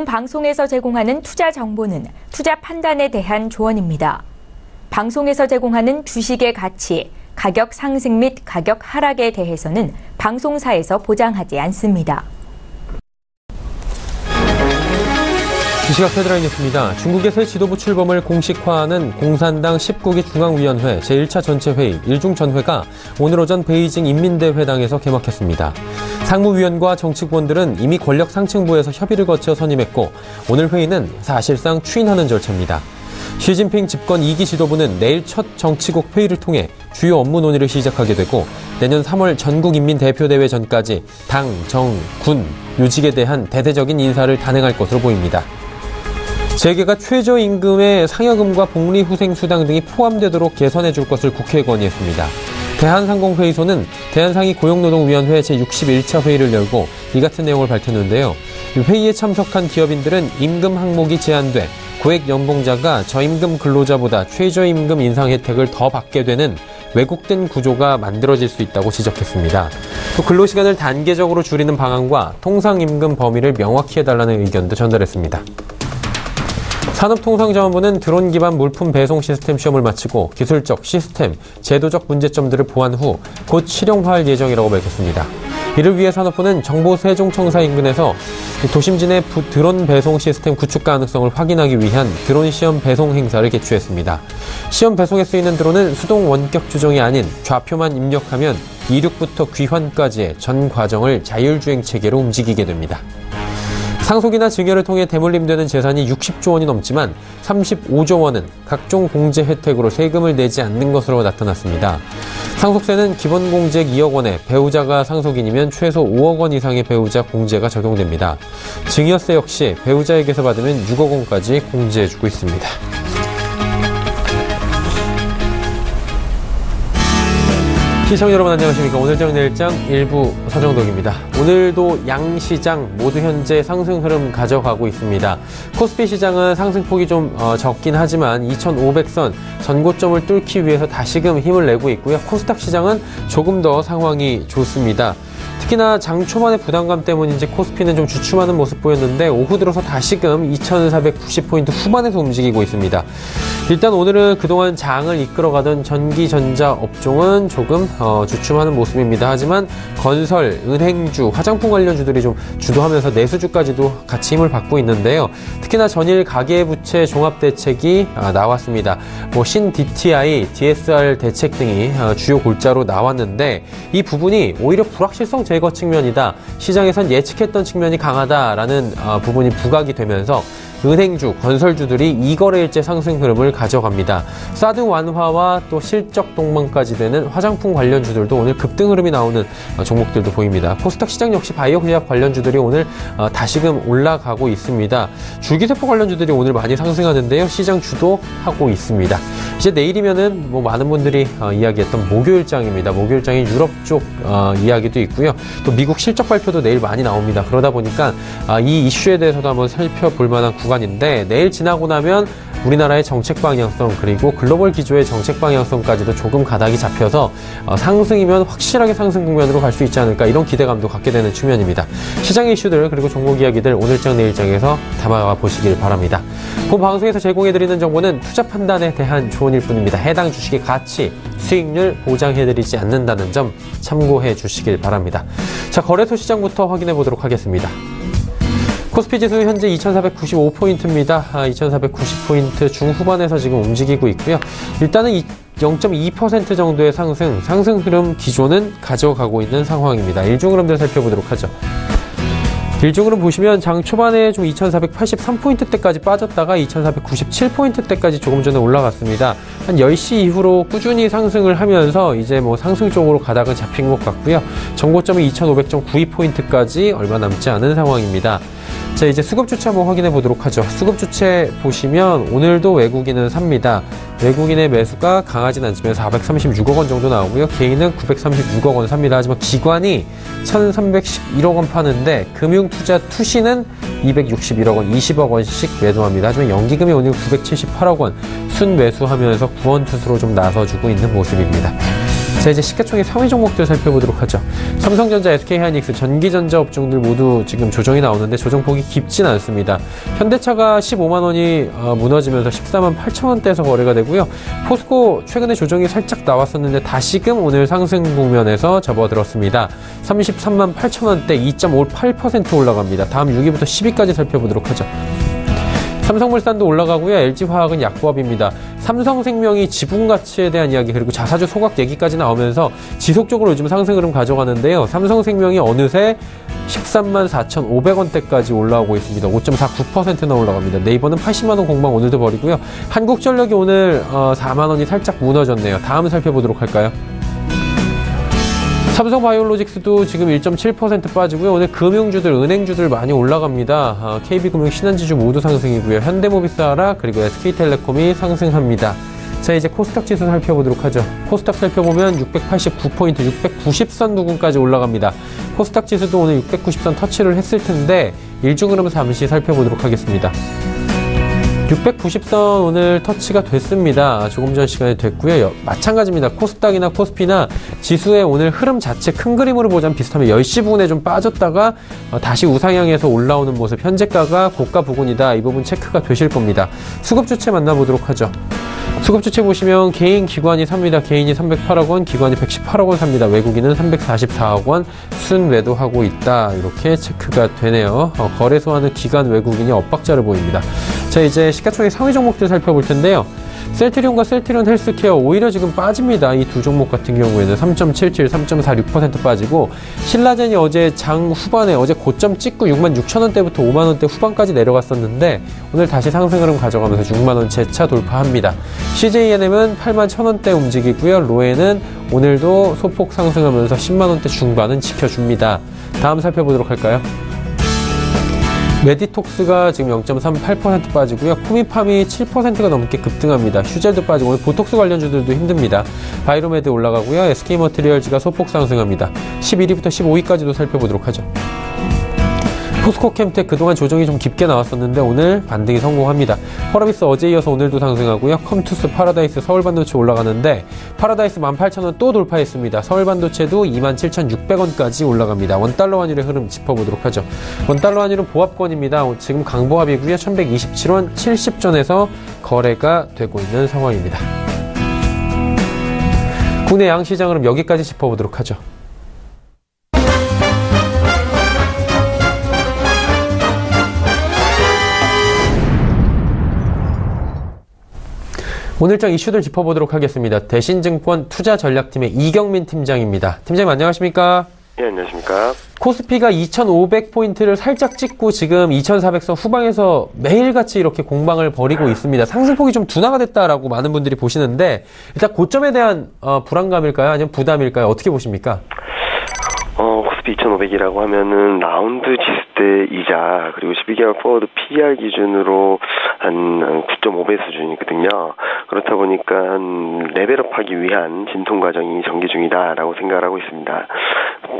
본 방송에서 제공하는 투자 정보는 투자 판단에 대한 조언입니다. 방송에서 제공하는 주식의 가치, 가격 상승 및 가격 하락에 대해서는 방송사에서 보장하지 않습니다. 이 시각 헤드라인 뉴스입니다. 중국의 새 지도부 출범을 공식화하는 공산당 19기 중앙위원회 제1차 전체회의 일중전회가 오늘 오전 베이징 인민대회당에서 개막했습니다. 상무위원과 정치권들은 이미 권력 상층부에서 협의를 거쳐 선임했고 오늘 회의는 사실상 추인하는 절차입니다. 시진핑 집권 2기 지도부는 내일 첫 정치국 회의를 통해 주요 업무 논의를 시작하게 되고 내년 3월 전국인민대표대회 전까지 당, 정, 군, 요직에 대한 대대적인 인사를 단행할 것으로 보입니다. 재계가 최저임금의 상여금과 복리후생수당 등이 포함되도록 개선해 줄 것을 국회에 건의했습니다. 대한상공회의소는 대한상위 고용노동위원회 제61차 회의를 열고 이 같은 내용을 밝혔는데요. 회의에 참석한 기업인들은 임금 항목이 제한돼 고액 연봉자가 저임금 근로자보다 최저임금 인상 혜택을 더 받게 되는 왜곡된 구조가 만들어질 수 있다고 지적했습니다. 또 근로시간을 단계적으로 줄이는 방안과 통상임금 범위를 명확히 해달라는 의견도 전달했습니다. 산업통상자원부는 드론 기반 물품 배송 시스템 시험을 마치고 기술적, 시스템, 제도적 문제점들을 보완 후 곧 실용화할 예정이라고 밝혔습니다. 이를 위해 산업부는 정보 세종청사 인근에서 도심진의 드론 배송 시스템 구축 가능성을 확인하기 위한 드론 시험 배송 행사를 개최했습니다. 시험 배송에 쓰이는 드론은 수동 원격 조종이 아닌 좌표만 입력하면 이륙부터 귀환까지의 전 과정을 자율주행 체계로 움직이게 됩니다. 상속이나 증여를 통해 대물림되는 재산이 60조 원이 넘지만 35조 원은 각종 공제 혜택으로 세금을 내지 않는 것으로 나타났습니다. 상속세는 기본 공제액 2억 원에 배우자가 상속인이면 최소 5억 원 이상의 배우자 공제가 적용됩니다. 증여세 역시 배우자에게서 받으면 6억 원까지 공제해주고 있습니다. 시청자 여러분 안녕하십니까. 오늘 장 내일장 일부 서정덕입니다. 오늘도 양시장 모두 현재 상승 흐름 가져가고 있습니다. 코스피 시장은 상승폭이 좀 적긴 하지만 2,500선 전고점을 뚫기 위해서 다시금 힘을 내고 있고요. 코스닥 시장은 조금 더 상황이 좋습니다. 특히나 장 초반의 부담감 때문인지 코스피는 좀 주춤하는 모습 보였는데 오후 들어서 다시금 2,490포인트 후반에서 움직이고 있습니다. 일단 오늘은 그동안 장을 이끌어가던 전기, 전자 업종은 조금 주춤하는 모습입니다. 하지만 건설, 은행주, 화장품 관련주들이 좀 주도하면서 내수주까지도 같이 힘을 받고 있는데요. 특히나 전일 가계부채 종합대책이 나왔습니다. 신 DTI, DSR 대책 등이 주요 골자로 나왔는데 이 부분이 오히려 불확실성 제거 측면이다. 시장에선 예측했던 측면이 강하다라는 부분이 부각이 되면서 은행주, 건설주들이 이거래일제 상승 흐름을 가져갑니다. 사드 완화와 또 실적 동반까지 되는 화장품 관련주들도 오늘 급등 흐름이 나오는 종목들도 보입니다. 코스닥 시장 역시 바이오 제약 관련주들이 오늘 다시금 올라가고 있습니다. 줄기세포 관련주들이 오늘 많이 상승하는데요. 시장 주도하고 있습니다. 이제 내일이면은 많은 분들이 이야기했던 목요일장입니다. 목요일장인 유럽 쪽 이야기도 있고요. 또 미국 실적 발표도 내일 많이 나옵니다. 그러다 보니까 이 이슈에 대해서도 한번 살펴볼 만한 구간인데 내일 지나고 나면 우리나라의 정책 방향성 그리고 글로벌 기조의 정책 방향성까지도 조금 가닥이 잡혀서 상승이면 확실하게 상승 국면으로 갈 수 있지 않을까 이런 기대감도 갖게 되는 측면입니다. 시장의 이슈들 그리고 종목 이야기들 오늘장 내일장에서 담아가 보시길 바랍니다. 본 방송에서 제공해드리는 정보는 투자 판단에 대한 조언일 뿐입니다. 해당 주식의 가치, 수익률 보장해드리지 않는다는 점 참고해 주시길 바랍니다. 자, 거래소 시장부터 확인해 보도록 하겠습니다. 코스피 지수 현재 2,495포인트입니다. 2,490포인트 중후반에서 지금 움직이고 있고요. 일단은 0.2% 정도의 상승 흐름 기조는 가져가고 있는 상황입니다. 일중 흐름들 살펴보도록 하죠. 일중 흐름 보시면 장 초반에 좀 2,483포인트대까지 빠졌다가 2,497포인트대까지 조금 전에 올라갔습니다. 한 10시 이후로 꾸준히 상승을 하면서 이제 상승 쪽으로 가닥은 잡힌 것 같고요. 정고점이 2,500.92포인트까지 얼마 남지 않은 상황입니다. 자, 이제 수급주체 한번 확인해 보도록 하죠. 수급주체 보시면 오늘도 외국인은 삽니다. 외국인의 매수가 강하진 않지만 436억 원 정도 나오고요. 개인은 936억 원 삽니다. 하지만 기관이 1,311억 원 파는데 금융투자 투시는 261억 원, 20억 원씩 매도합니다. 하지만 연기금이 오늘 978억 원 순매수하면서 구원투수로 좀 나서주고 있는 모습입니다. 자, 이제 시가총액 상위 종목들 살펴보도록 하죠. 삼성전자, SK하이닉스, 전기전자 업종들 모두 지금 조정이 나오는데 조정폭이 깊진 않습니다. 현대차가 15만 원이 무너지면서 14만 8천 원대에서 거래가 되고요. 포스코 최근에 조정이 살짝 나왔었는데 다시금 오늘 상승 국면에서 접어들었습니다. 33만 8천 원대 2.58% 올라갑니다. 다음 6위부터 10위까지 살펴보도록 하죠. 삼성물산도 올라가고요. LG화학은 약보합입니다. 삼성생명이 지분가치에 대한 이야기 그리고 자사주 소각 얘기까지 나오면서 지속적으로 요즘 상승 흐름 가져가는데요. 삼성생명이 어느새 13만 4,500원대까지 올라오고 있습니다. 5.49%나 올라갑니다. 네이버는 80만 원 공방 오늘도 벌이고요. 한국전력이 오늘 4만 원이 살짝 무너졌네요. 다음 살펴보도록 할까요? 삼성바이오로직스도 지금 1.7% 빠지고요. 오늘 금융주들, 은행주들 많이 올라갑니다. KB금융, 신한지주 모두 상승이고요. 현대모비스하락 그리고 SK텔레콤이 상승합니다. 자, 이제 코스닥 지수 살펴보도록 하죠. 코스닥 살펴보면 689포인트, 690선 부근까지 올라갑니다. 코스닥 지수도 오늘 690선 터치를 했을 텐데 일중 흐름 잠시 살펴보도록 하겠습니다. 690선 오늘 터치가 됐습니다. 조금 전 시간에 됐고요. 마찬가지입니다. 코스닥이나 코스피나 지수의 오늘 흐름 자체 큰 그림으로 보자면 비슷하면 10시 부근에 좀 빠졌다가 다시 우상향해서 올라오는 모습, 현재가가 고가 부근이다. 이 부분 체크가 되실 겁니다. 수급 주체 만나보도록 하죠. 수급 주체 보시면 개인 기관이 삽니다. 개인이 308억 원, 기관이 118억 원 삽니다. 외국인은 344억 원 순매도하고 있다. 이렇게 체크가 되네요. 거래소하는 기관 외국인이 엇박자를 보입니다. 자, 이제 시가총액 상위 종목들 살펴볼 텐데요. 셀트리온과 셀트리온 헬스케어 오히려 지금 빠집니다. 이 두 종목 같은 경우에는 3.77, 3.46% 빠지고 신라젠이 어제 장 후반에 어제 고점 찍고 6만 6천 원대부터 5만 원대 후반까지 내려갔었는데 오늘 다시 상승 흐름 가져가면서 6만 원 재차 돌파합니다. CJNM은 8만 1천 원대 움직이고요. 로에는 오늘도 소폭 상승하면서 10만 원대 중반은 지켜줍니다. 다음 살펴보도록 할까요? 메디톡스가 지금 0.38% 빠지고요. 코미팜이 7%가 넘게 급등합니다. 휴젤도 빠지고 오늘 보톡스 관련주들도 힘듭니다. 바이로메드 올라가고요. SK머티리얼즈가 소폭 상승합니다. 11위부터 15위까지도 살펴보도록 하죠. 포스코캠텍 그동안 조정이 좀 깊게 나왔었는데 오늘 반등이 성공합니다. 펄어비스 어제 이어서 오늘도 상승하고요. 컴투스, 파라다이스, 서울반도체 올라가는데 파라다이스 18,000원 또 돌파했습니다. 서울반도체도 27,600원까지 올라갑니다. 원달러 환율의 흐름 짚어보도록 하죠. 원달러 환율은 보합권입니다. 지금 강보합이고요. 1127원 70전에서 거래가 되고 있는 상황입니다. 국내 양시장 흐름 여기까지 짚어보도록 하죠. 오늘장 이슈들 짚어보도록 하겠습니다. 대신증권 투자전략팀의 이경민 팀장입니다. 팀장님 안녕하십니까? 예, 안녕하십니까? 코스피가 2,500포인트를 살짝 찍고 지금 2,400선 후방에서 매일같이 이렇게 공방을 벌이고 있습니다. 상승폭이 좀 둔화가 됐다라고 많은 분들이 보시는데 일단 고점에 대한 불안감일까요? 아니면 부담일까요? 어떻게 보십니까? 코스피 2,500이라고 하면은 라운드 지수대이자 그리고 12개월 포워드 PER 기준으로 한 9.5배 수준이거든요. 그렇다 보니까 레벨업하기 위한 진통 과정이 전개 중이다라고 생각을 하고 있습니다.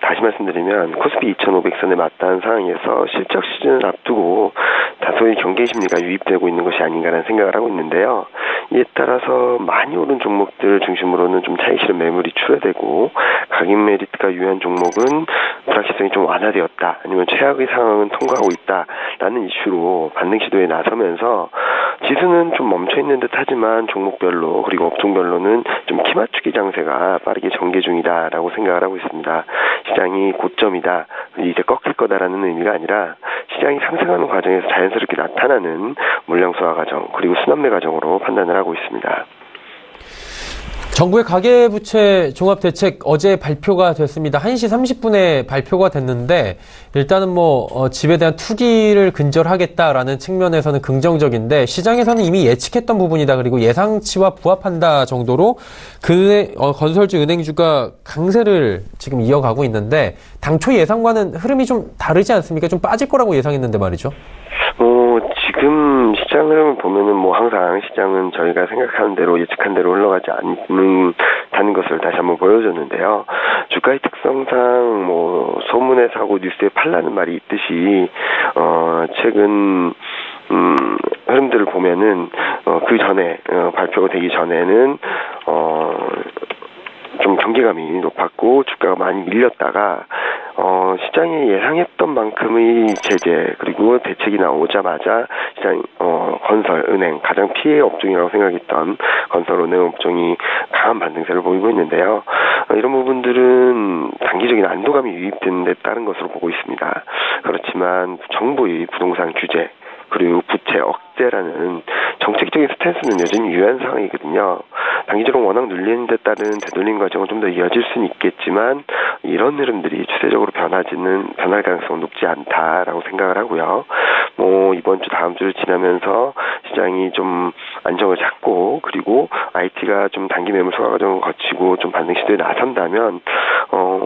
다시 말씀드리면 코스피 2,500선에 맞닿은 상황에서 실적 시즌을 앞두고 다소의 경계 심리가 유입되고 있는 것이 아닌가라는 생각을 하고 있는데요. 이에 따라서 많이 오른 종목들 중심으로는 좀 차익 실현 매물이 출회되고 각인 메리트가 유효한 종목은 불확실성이 좀 완화되었다. 아니면 최악의 상황은 통과하고 있다라는 이슈로 반등 시도에 나서면서 지수는 좀 멈춰있는 듯 하지만 종목별로 그리고 업종별로는 좀 키맞추기 장세가 빠르게 전개 중이다라고 생각을 하고 있습니다. 시장이 고점이다. 이제 꺾일 거다라는 의미가 아니라 시장이 상승하는 과정에서 자연스럽게 나타나는 물량 소화 과정 그리고 순환매 과정으로 판단을 하고 있습니다. 정부의 가계부채 종합대책 어제 발표가 됐습니다. 1시 30분에 발표가 됐는데 일단은 집에 대한 투기를 근절하겠다라는 측면에서는 긍정적인데 시장에서는 이미 예측했던 부분이다. 그리고 예상치와 부합한다 정도로 건설주, 은행주가 강세를 지금 이어가고 있는데 당초 예상과는 흐름이 좀 다르지 않습니까? 좀 빠질 거라고 예상했는데 말이죠. 지금 시장 흐름을 보면은 항상 시장은 저희가 생각하는 대로 예측한 대로 흘러가지 않는다는 것을 다시 한번 보여줬는데요. 주가의 특성상 소문에 사고 뉴스에 팔라는 말이 있듯이 최근 흐름들을 보면은 그 전에 발표가 되기 전에는 좀 경계감이 높았고 주가가 많이 밀렸다가 시장이 예상했던 만큼의 제재 그리고 대책이 나오자마자 시장 건설, 은행 가장 피해 업종이라고 생각했던 건설, 은행 업종이 강한 반등세를 보이고 있는데요. 이런 부분들은 단기적인 안도감이 유입된 데 따른 것으로 보고 있습니다. 그렇지만 정부의 부동산 규제 그리고 부채 억제라는 정책적인 스탠스는 여전히 유효한 상황이거든요. 단기적으로 워낙 눌리는 데 따른 되돌림 과정은 좀 더 이어질 수는 있겠지만 이런 흐름들이 추세적으로 변할 가능성은 높지 않다라고 생각을 하고요. 이번 주 다음 주를 지나면서 시장이 좀 안정을 잡고 그리고 IT가 좀 단기 매물 소화 과정을 거치고 좀 반등 시도에 나선다면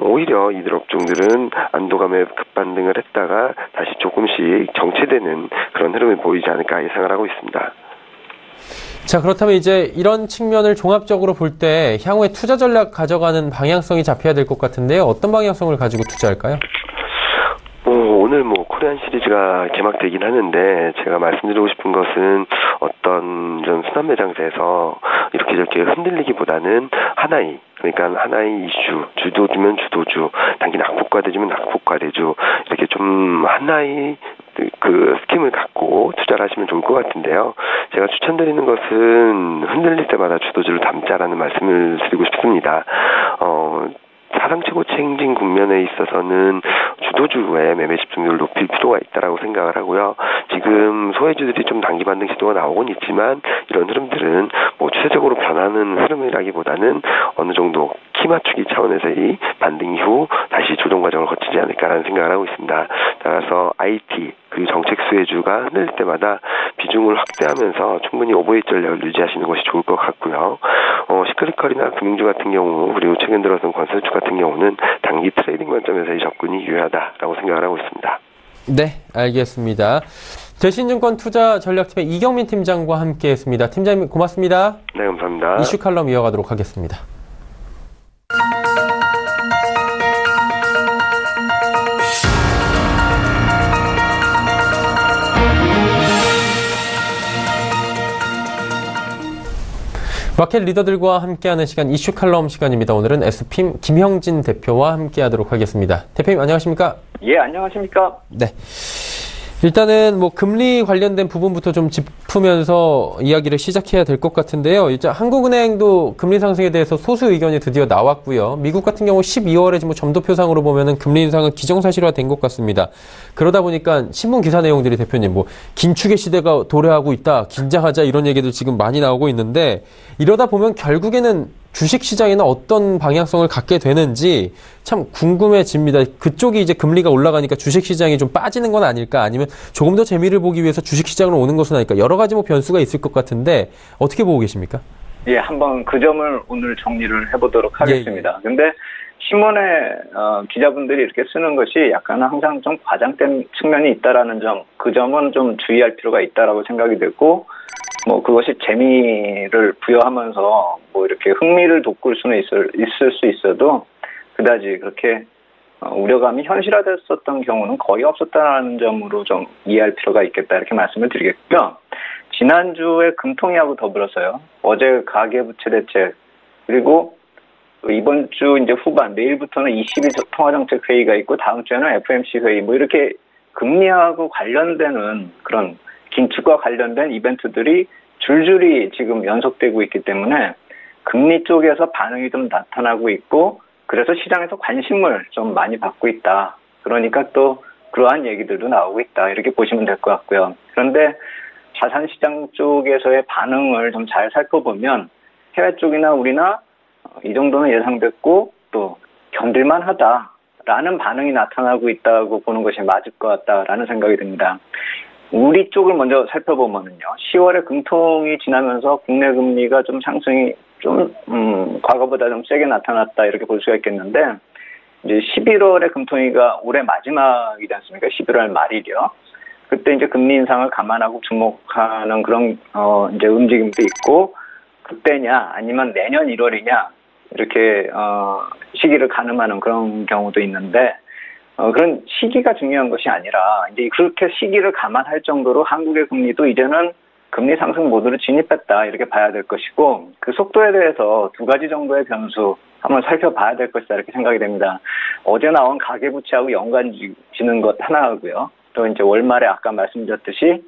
오히려 이들 업종들은 안도감에 급반등을 했다가 다시 조금씩 정체되는 그런 흐름을 보이지 않을까 예상을 하고 있습니다. 자, 그렇다면 이제 이런 측면을 종합적으로 볼 때 향후에 투자 전략 가져가는 방향성이 잡혀야 될 것 같은데요. 어떤 방향성을 가지고 투자할까요? 오늘 코리안 시리즈가 개막되긴 하는데 제가 말씀드리고 싶은 것은 어떤 이런 순환매장세에서 이렇게 저렇게 흔들리기보다는 그러니까 하나의 이슈, 주도주면 주도주, 단기 낙폭과대주면 낙폭과대주 이렇게 좀 하나의 그 스킴을 갖고 투자를 하시면 좋을 것 같은데요. 제가 추천드리는 것은 흔들릴 때마다 주도주를 담자라는 말씀을 드리고 싶습니다. 사상 최고치 행진 국면에 있어서는 주도주의 매매 집중률을 높일 필요가 있다라고 생각을 하고요. 지금 소외주들이 좀 단기 반등 시도가 나오곤 있지만 이런 흐름들은 추세적으로 변하는 흐름이라기보다는 어느 정도 키 맞추기 차원에서의 반등 이후 다시 조정 과정을 거치지 않을까라는 생각을 하고 있습니다. 따라서 IT 그리고 정책 수혜주가 흔들릴 때마다 비중을 확대하면서 충분히 오버웨이 전략을 유지하시는 것이 좋을 것 같고요. 시크릿컬이나 금융주 같은 경우 그리고 최근 들어서는 건설주 같은 경우는 단기 트레이딩 관점에서의 접근이 유효하다라고 생각을 하고 있습니다. 네, 알겠습니다. 대신증권 투자전략팀의 이경민 팀장과 함께했습니다. 팀장님 고맙습니다. 네, 감사합니다. 이슈 칼럼 이어가도록 하겠습니다. 마켓 리더들과 함께하는 시간 이슈 칼럼 시간입니다. 오늘은 SPIM 김형진 대표와 함께하도록 하겠습니다. 대표님 안녕하십니까? 예, 안녕하십니까? 네. 일단은 금리 관련된 부분부터 좀 짚으면서 이야기를 시작해야 될 것 같은데요. 일단 한국은행도 금리 상승에 대해서 소수 의견이 드디어 나왔고요. 미국 같은 경우 12월에 점도표상으로 보면은 금리 인상은 기정사실화된 것 같습니다. 그러다 보니까 신문 기사 내용들이 대표님 긴축의 시대가 도래하고 있다, 긴장하자 이런 얘기들 지금 많이 나오고 있는데 이러다 보면 결국에는 주식시장에는 어떤 방향성을 갖게 되는지 참 궁금해집니다. 그쪽이 이제 금리가 올라가니까 주식시장이 좀 빠지는 건 아닐까 아니면 조금 더 재미를 보기 위해서 주식시장으로 오는 것은 아닐까 여러 가지 변수가 있을 것 같은데 어떻게 보고 계십니까? 예, 한번 그 점을 오늘 정리를 해보도록 하겠습니다. 근데 신문에 기자분들이 이렇게 쓰는 것이 약간 항상 좀 과장된 측면이 있다라는 점, 그 점은 좀 주의할 필요가 있다라고 생각이 됐고 그것이 재미를 부여하면서 이렇게 흥미를 돋굴 수는 있을 수 있어도 그다지 그렇게 우려감이 현실화됐었던 경우는 거의 없었다는 점으로 좀 이해할 필요가 있겠다 이렇게 말씀을 드리겠고요. 지난주에 금통위하고 더불어서요. 어제 가계부채 대책 그리고 이번 주 이제 후반 내일부터는 22 통화정책회의가 있고 다음 주에는 FOMC 회의 이렇게 금리하고 관련되는 그런 긴축과 관련된 이벤트들이 줄줄이 지금 연속되고 있기 때문에 금리 쪽에서 반응이 좀 나타나고 있고 그래서 시장에서 관심을 좀 많이 받고 있다. 그러니까 또 그러한 얘기들도 나오고 있다. 이렇게 보시면 될 것 같고요. 그런데 자산시장 쪽에서의 반응을 좀 잘 살펴보면 해외 쪽이나 우리나 이 정도는 예상됐고 또 견딜만 하다라는 반응이 나타나고 있다고 보는 것이 맞을 것 같다라는 생각이 듭니다. 우리 쪽을 먼저 살펴보면요. 10월에 금통이 지나면서 국내 금리가 좀 상승이 과거보다 좀 세게 나타났다 이렇게 볼 수가 있겠는데 이제 11월에 금통위가 올해 마지막이지 않습니까? 11월 말이요. 그때 이제 금리 인상을 감안하고 주목하는 그런 이제 움직임도 있고 그때냐 아니면 내년 1월이냐 이렇게 시기를 가늠하는 그런 경우도 있는데 그런 시기가 중요한 것이 아니라 이제 그렇게 시기를 감안할 정도로 한국의 금리도 이제는 금리 상승 모드로 진입했다 이렇게 봐야 될 것이고 그 속도에 대해서 두 가지 정도의 변수 한번 살펴봐야 될 것이다 이렇게 생각이 됩니다. 어제 나온 가계부채하고 연관 지는 것 하나하고요. 또 이제 월말에 아까 말씀드렸듯이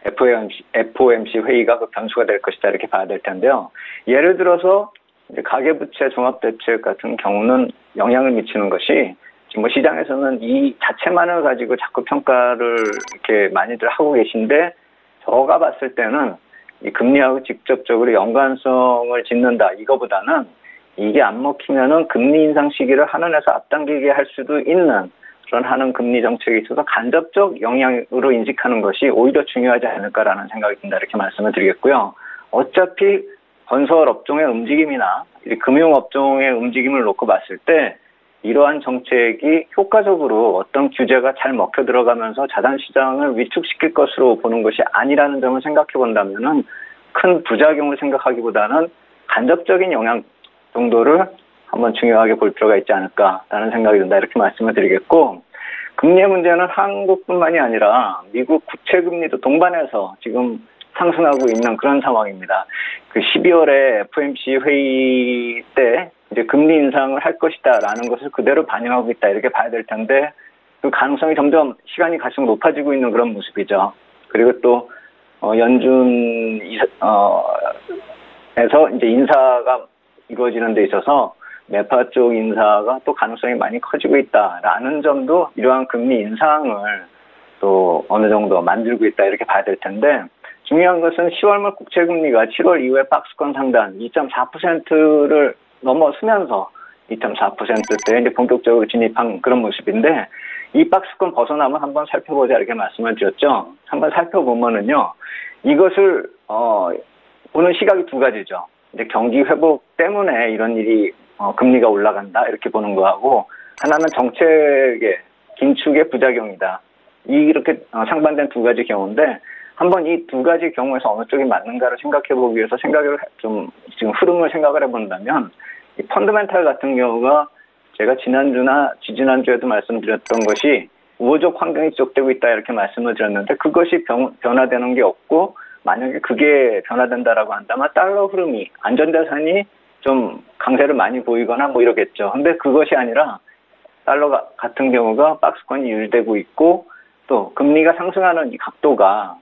FOMC 회의가 그 변수가 될 것이다 이렇게 봐야 될 텐데요. 예를 들어서 이제 가계부채 종합대책 같은 경우는 영향을 미치는 것이 지금 뭐 시장에서는 이 자체만을 가지고 자꾸 평가를 이렇게 많이들 하고 계신데 저가 봤을 때는 이 금리하고 직접적으로 연관성을 짓는다 이거보다는 이게 안 먹히면은 금리 인상 시기를 한원에서 앞당기게 할 수도 있는 그런 하는 금리 정책에 있어서 간접적 영향으로 인식하는 것이 오히려 중요하지 않을까라는 생각이 든다 이렇게 말씀을 드리겠고요. 어차피 건설 업종의 움직임이나 금융 업종의 움직임을 놓고 봤을 때 이러한 정책이 효과적으로 어떤 규제가 잘 먹혀 들어가면서 자산 시장을 위축시킬 것으로 보는 것이 아니라는 점을 생각해 본다면은 큰 부작용을 생각하기보다는 간접적인 영향 정도를 한번 중요하게 볼 필요가 있지 않을까라는 생각이 든다 이렇게 말씀을 드리겠고 금리의 문제는 한국뿐만이 아니라 미국 국채 금리도 동반해서 지금 상승하고 있는 그런 상황입니다. 그 12월에 FOMC 회의 때 이제 금리 인상을 할 것이다라는 것을 그대로 반영하고 있다 이렇게 봐야 될 텐데 그 가능성이 점점 시간이 갈수록 높아지고 있는 그런 모습이죠. 그리고 또 연준 에서 이제 인사가 이루어지는 데 있어서 매파 쪽 인사가 또 가능성이 많이 커지고 있다라는 점도 이러한 금리 인상을 또 어느 정도 만들고 있다 이렇게 봐야 될 텐데 중요한 것은 10월말 국채금리가 7월 이후에 박스권 상단 2.4%를 넘어서면서 2.4%대에 이제 본격적으로 진입한 그런 모습인데 이 박스권 벗어나면 한번 살펴보자 이렇게 말씀을 드렸죠. 한번 살펴보면은요 이것을 보는 시각이 두 가지죠. 이제 경기 회복 때문에 이런 일이 금리가 올라간다 이렇게 보는 거하고 하나는 정책의 긴축의 부작용이다. 이렇게 상반된 두 가지 경우인데 한번 이 두 가지 경우에서 어느 쪽이 맞는가를 생각해 보기 위해서 생각을 좀 지금 흐름을 생각을 해본다면 이 펀더멘탈 같은 경우가 제가 지난주나 지지난주에도 말씀드렸던 것이 우호적 환경이 지속되고 있다 이렇게 말씀을 드렸는데 그것이 변화되는 게 없고 만약에 그게 변화된다라고 한다면 달러 흐름이 안전자산이 좀 강세를 많이 보이거나 뭐 이러겠죠. 근데 그것이 아니라 달러 같은 경우가 박스권이 유지되고 있고 또 금리가 상승하는 이 각도가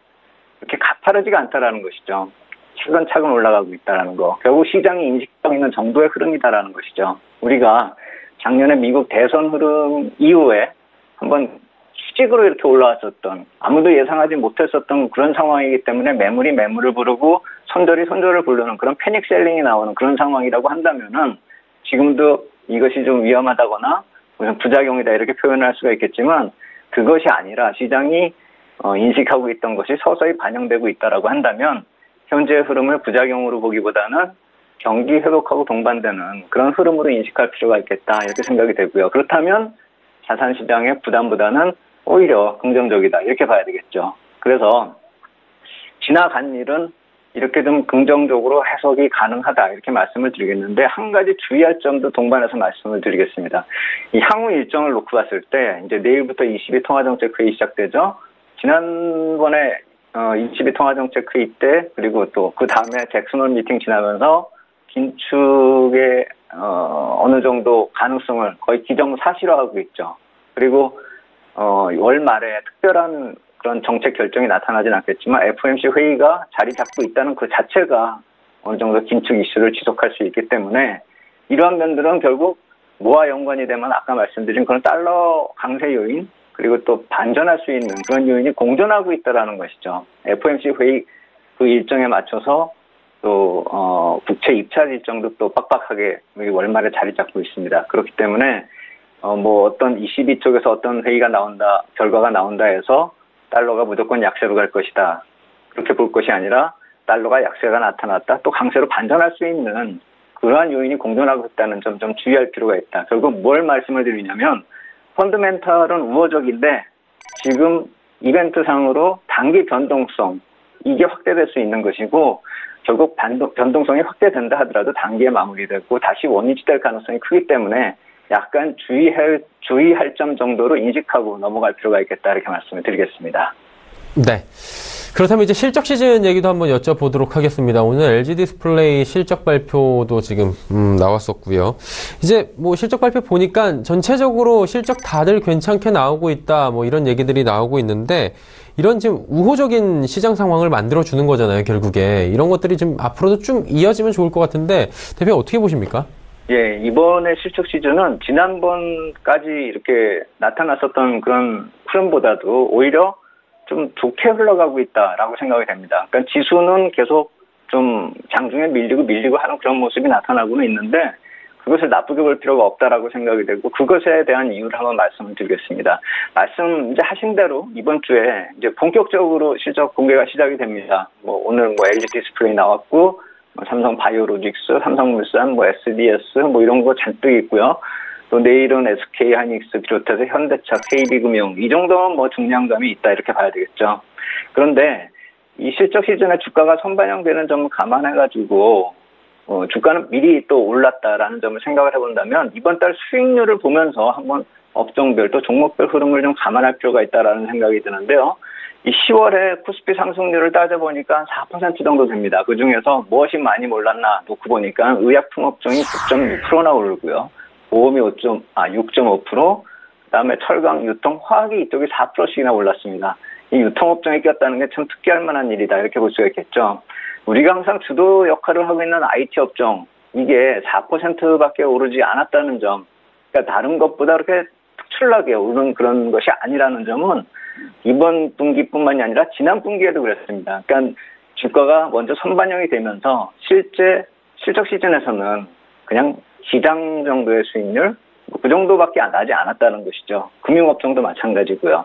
이렇게 가파르지가 않다라는 것이죠. 차근차근 올라가고 있다라는 거. 결국 시장이 인식하고 있는 정도의 흐름이다라는 것이죠. 우리가 작년에 미국 대선 흐름 이후에 한번 수직으로 이렇게 올라왔었던 아무도 예상하지 못했었던 그런 상황이기 때문에 매물이 매물을 부르고 손절이 손절을 부르는 그런 패닉 셀링이 나오는 그런 상황이라고 한다면은 지금도 이것이 좀 위험하다거나 무슨 부작용이다 이렇게 표현할 수가 있겠지만 그것이 아니라 시장이 인식하고 있던 것이 서서히 반영되고 있다라고 한다면 현재의 흐름을 부작용으로 보기보다는 경기 회복하고 동반되는 그런 흐름으로 인식할 필요가 있겠다 이렇게 생각이 되고요. 그렇다면 자산시장의 부담보다는 오히려 긍정적이다 이렇게 봐야 되겠죠. 그래서 지나간 일은 이렇게 좀 긍정적으로 해석이 가능하다 이렇게 말씀을 드리겠는데 한 가지 주의할 점도 동반해서 말씀을 드리겠습니다. 이 향후 일정을 놓고 봤을 때 이제 내일부터 22 통화정책회의 시작되죠. 지난번에 22 통화정책회의 때 그리고 또 그 다음에 잭슨홀 미팅 지나면서 긴축의 어느 정도 가능성을 거의 기정사실화하고 있죠. 그리고 월 말에 특별한 그런 정책 결정이 나타나진 않겠지만 FOMC 회의가 자리 잡고 있다는 그 자체가 어느 정도 긴축 이슈를 지속할 수 있기 때문에 이러한 면들은 결국 뭐와 연관이 되면 아까 말씀드린 그런 달러 강세 요인 그리고 또 반전할 수 있는 그런 요인이 공존하고 있다는 것이죠. FOMC 회의 그 일정에 맞춰서 또 국채 입찰 일정도 또 빡빡하게 월말에 자리 잡고 있습니다. 그렇기 때문에 뭐 어떤 22쪽에서 어떤 회의가 나온다, 결과가 나온다 해서 달러가 무조건 약세로 갈 것이다. 그렇게 볼 것이 아니라 달러가 약세가 나타났다. 또 강세로 반전할 수 있는 그러한 요인이 공존하고 있다는 점 좀 주의할 필요가 있다. 결국 뭘 말씀을 드리냐면 펀더멘탈은 우호적인데 지금 이벤트상으로 단기 변동성 이게 확대될 수 있는 것이고 결국 변동성이 확대된다 하더라도 단기에 마무리되고 다시 원위치될 가능성이 크기 때문에 약간 주의할 점 정도로 인식하고 넘어갈 필요가 있겠다 이렇게 말씀을 드리겠습니다. 네. 그렇다면 이제 실적 시즌 얘기도 한번 여쭤보도록 하겠습니다. 오늘 LG 디스플레이 실적 발표도 지금 나왔었고요. 이제 뭐 실적 발표 보니까 전체적으로 실적 다들 괜찮게 나오고 있다, 뭐 이런 얘기들이 나오고 있는데, 이런 지금 우호적인 시장 상황을 만들어 주는 거잖아요, 결국에. 이런 것들이 좀 앞으로도 좀 이어지면 좋을 것 같은데, 대표 어떻게 보십니까? 예, 이번에 실적 시즌은 지난번까지 이렇게 나타났었던 그런 흐름보다도 오히려 좀 좋게 흘러가고 있다라고 생각이 됩니다. 그러니까 지수는 계속 좀 장중에 밀리고 하는 그런 모습이 나타나고는 있는데 그것을 나쁘게 볼 필요가 없다라고 생각이 되고 그것에 대한 이유를 한번 말씀을 드리겠습니다. 말씀 이제 하신 대로 이번 주에 이제 본격적으로 실적 공개가 시작이 됩니다. 뭐 오늘 뭐 LG 디스플레이 나왔고 삼성 바이오로직스, 삼성물산, 뭐 SDS 뭐 이런 거 잔뜩 있고요. 또 내일은 SK 하이닉스 비롯해서 현대차, KB금융 이 정도는 뭐 중량감이 있다 이렇게 봐야 되겠죠. 그런데 이 실적 시즌에 주가가 선반영되는 점을 감안해가지고 주가는 미리 또 올랐다라는 점을 생각을 해본다면 이번 달 수익률을 보면서 한번 업종별 또 종목별 흐름을 좀 감안할 필요가 있다라는 생각이 드는데요. 이 10월에 코스피 상승률을 따져보니까 4% 정도 됩니다. 그중에서 무엇이 많이 몰랐나 놓고 보니까 의약품 업종이 9.6%나 오르고요. 보험이 6.5%, 그다음에 철강, 유통, 화학이 이쪽이 4%씩이나 올랐습니다. 이 유통업종에 꼈다는 게 참 특이할 만한 일이다 이렇게 볼 수가 있겠죠. 우리가 항상 주도 역할을 하고 있는 IT 업종 이게 4%밖에 오르지 않았다는 점, 그러니까 다른 것보다 그렇게 특출나게 오르는 그런 것이 아니라는 점은 이번 분기뿐만이 아니라 지난 분기에도 그랬습니다. 그러니까 주가가 먼저 선반영이 되면서 실제 실적 시즌에서는 그냥 시장 정도의 수익률 그 정도밖에 나지 않았다는 것이죠. 금융업종도 마찬가지고요.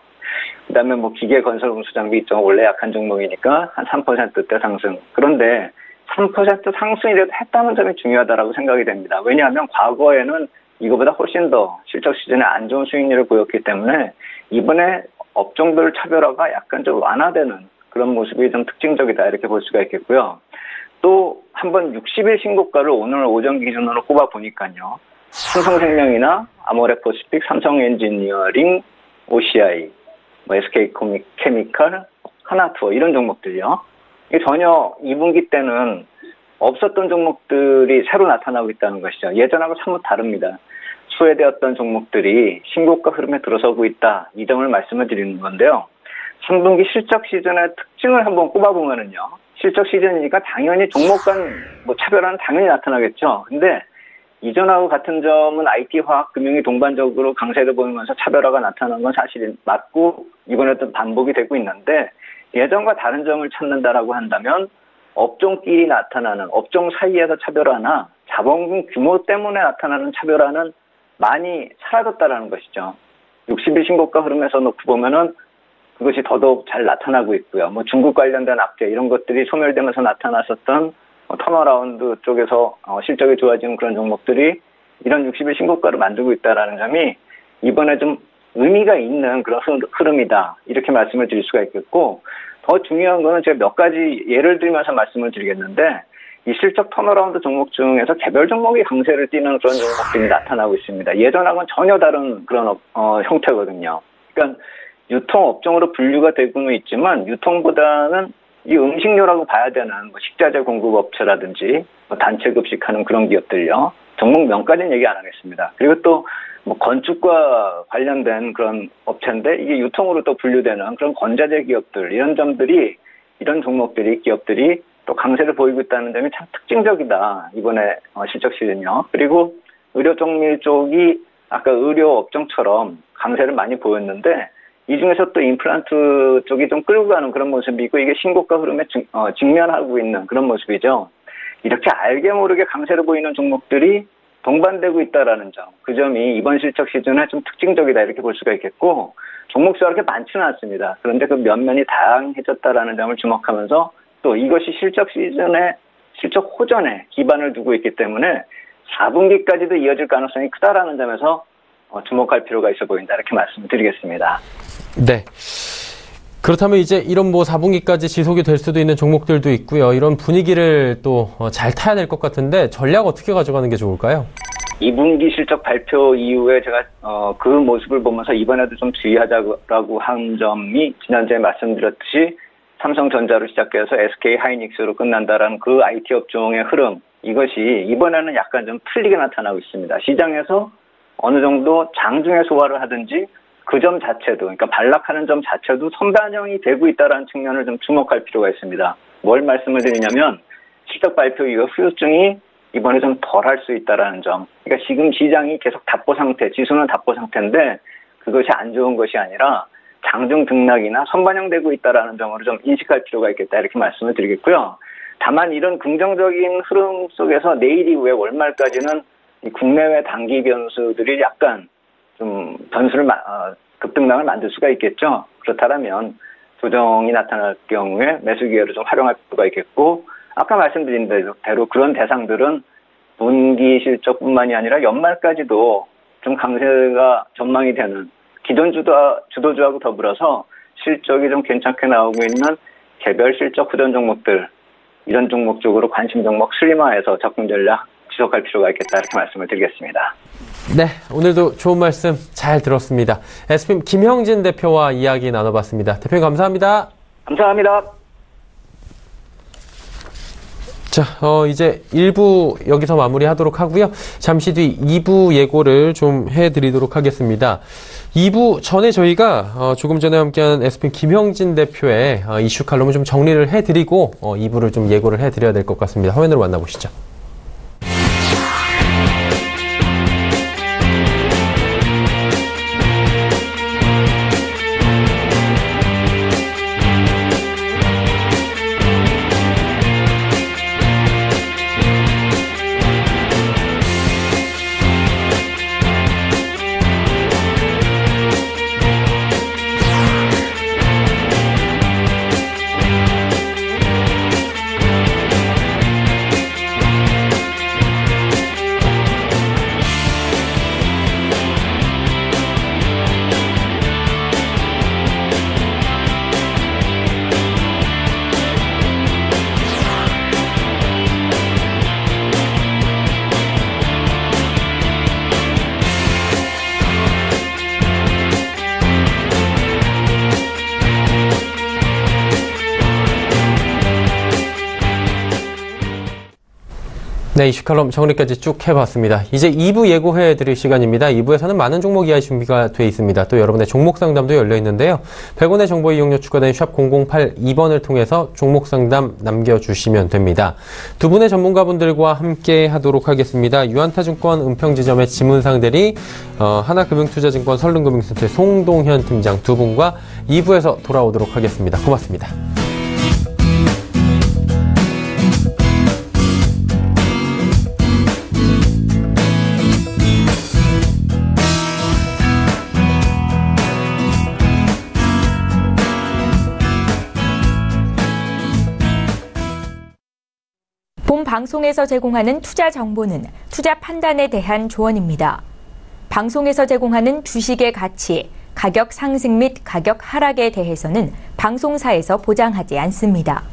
그다음에 뭐 기계, 건설, 운수장비 이쪽 원래 약한 종목이니까 한 3%대 상승. 그런데 3% 상승이라도 했다는 점이 중요하다라고 생각이 됩니다. 왜냐하면 과거에는 이거보다 훨씬 더 실적 시즌에 안 좋은 수익률을 보였기 때문에 이번에 업종별 차별화가 약간 좀 완화되는 그런 모습이 좀 특징적이다 이렇게 볼 수가 있겠고요. 또 한번 60일 신고가를 오늘 오전 기준으로 꼽아 보니까요. 삼성생명이나 아모레퍼시픽, 삼성엔지니어링, OCI, 뭐 SK케미칼, 하나투어 이런 종목들요. 이게 전혀 2분기 때는 없었던 종목들이 새로 나타나고 있다는 것이죠. 예전하고 사뭇 다릅니다. 소외되었던 종목들이 신고가 흐름에 들어서고 있다. 이 점을 말씀을 드리는 건데요. 3분기 실적 시즌의 특징을 한번 꼽아보면은요. 실적 시즌이니까 당연히 종목 간 뭐 차별화는 당연히 나타나겠죠. 근데 이전하고 같은 점은 IT, 화학, 금융이 동반적으로 강세를 보이면서 차별화가 나타난 건 사실 맞고 이번에도 반복이 되고 있는데 예전과 다른 점을 찾는다라고 한다면 업종끼리 나타나는 업종 사이에서 차별화나 자본금 규모 때문에 나타나는 차별화는 많이 사라졌다라는 것이죠. 60일 신고가 흐름에서 놓고 보면은 그것이 더더욱 잘 나타나고 있고요. 뭐 중국 관련된 악재 이런 것들이 소멸되면서 나타났었던 턴어라운드 쪽에서 실적이 좋아지는 그런 종목들이 이런 60일 신고가를 만들고 있다라는 점이 이번에 좀 의미가 있는 그런 흐름이다. 이렇게 말씀을 드릴 수가 있겠고 더 중요한 거는 제가 몇 가지 예를 들면서 말씀을 드리겠는데 이 실적 턴어라운드 종목 중에서 개별 종목이 강세를 띠는 그런 종목들이 나타나고 있습니다. 예전하고는 전혀 다른 그런 형태거든요. 그러니까 유통업종으로 분류가 되고는 있지만 유통보다는 이 음식료라고 봐야 되는 뭐 식자재 공급업체라든지 뭐 단체 급식하는 그런 기업들요. 종목명까지는 얘기 안 하겠습니다. 그리고 또 뭐 건축과 관련된 그런 업체인데 이게 유통으로 또 분류되는 그런 건자재 기업들 이런 점들이 이런 종목들이 기업들이 또 강세를 보이고 있다는 점이 참 특징적이다. 이번에 실적 시즌요. 그리고 의료 정밀 쪽이 아까 의료 업종처럼 강세를 많이 보였는데 이 중에서 또 임플란트 쪽이 좀 끌고 가는 그런 모습이고 이게 신고가 흐름에 직면하고 있는 그런 모습이죠. 이렇게 알게 모르게 강세를 보이는 종목들이 동반되고 있다라는 점. 그 점이 이번 실적 시즌에 좀 특징적이다 이렇게 볼 수가 있겠고 종목 수가 그렇게 많지는 않습니다. 그런데 그 면면이 다양해졌다라는 점을 주목하면서 또 이것이 실적 시즌에 실적 호전에 기반을 두고 있기 때문에 4분기까지도 이어질 가능성이 크다라는 점에서 주목할 필요가 있어 보인다 이렇게 말씀을 드리겠습니다. 네. 그렇다면 이제 이런 뭐 4분기까지 지속이 될 수도 있는 종목들도 있고요. 이런 분위기를 또 잘 타야 될 것 같은데 전략 어떻게 가져가는 게 좋을까요? 2분기 실적 발표 이후에 제가 그 모습을 보면서 이번에도 좀 주의하자고 한 점이 지난주에 말씀드렸듯이 삼성전자로 시작해서 SK 하이닉스로 끝난다라는 그 IT 업종의 흐름, 이것이 이번에는 약간 좀 틀리게 나타나고 있습니다. 시장에서 어느 정도 장중에 소화를 하든지 그 점 자체도, 그러니까 반락하는 점 자체도 선반영이 되고 있다는 측면을 좀 주목할 필요가 있습니다. 뭘 말씀을 드리냐면 실적 발표 이후 후유증이 이번에 좀 덜 할 수 있다는 점. 그러니까 지금 시장이 계속 답보 상태, 지수는 답보 상태인데 그것이 안 좋은 것이 아니라 장중 등락이나 선반영되고 있다는 점으로 좀 인식할 필요가 있겠다, 이렇게 말씀을 드리겠고요. 다만 이런 긍정적인 흐름 속에서 내일 이후에 월말까지는 이 국내외 단기 변수들이 약간 좀 변수를 급등락을 만들 수가 있겠죠. 그렇다면 조정이 나타날 경우에 매수 기회를 좀 활용할 필요가 있겠고, 아까 말씀드린 대로 그런 대상들은 분기 실적뿐만이 아니라 연말까지도 좀 강세가 전망이 되는 기존 주도주하고 더불어서 실적이 좀 괜찮게 나오고 있는 개별 실적 후전 종목들, 이런 종목 쪽으로 관심 종목 슬림화해서 접근 전략 지속할 필요가 있겠다, 이렇게 말씀을 드리겠습니다. 네, 오늘도 좋은 말씀 잘 들었습니다. SPM 김형진 대표와 이야기 나눠봤습니다. 대표님 감사합니다. 감사합니다. 자, 이제 1부 여기서 마무리하도록 하고요. 잠시 뒤 2부 예고를 좀 해드리도록 하겠습니다. 2부 전에 저희가 조금 전에 함께한 SPM 김형진 대표의 이슈 칼럼을 좀 정리를 해드리고 2부를 좀 예고를 해드려야 될 것 같습니다. 화면으로 만나보시죠. 네, 이슈 칼럼 정리까지 쭉 해봤습니다. 이제 2부 예고해드릴 시간입니다. 2부에서는 많은 종목 이야기 준비가 돼 있습니다. 또 여러분의 종목 상담도 열려 있는데요. 100원의 정보 이용료 추가된 샵 0082번을 통해서 종목 상담 남겨주시면 됩니다. 두 분의 전문가분들과 함께 하도록 하겠습니다. 유한타증권 은평지점의 지문상 대리, 하나금융투자증권 설릉금융센터의 송동현 팀장 두 분과 2부에서 돌아오도록 하겠습니다. 고맙습니다. 본 방송에서 제공하는 투자 정보는 투자 판단에 대한 조언입니다. 방송에서 제공하는 주식의 가치, 가격 상승 및 가격 하락에 대해서는 방송사에서 보장하지 않습니다.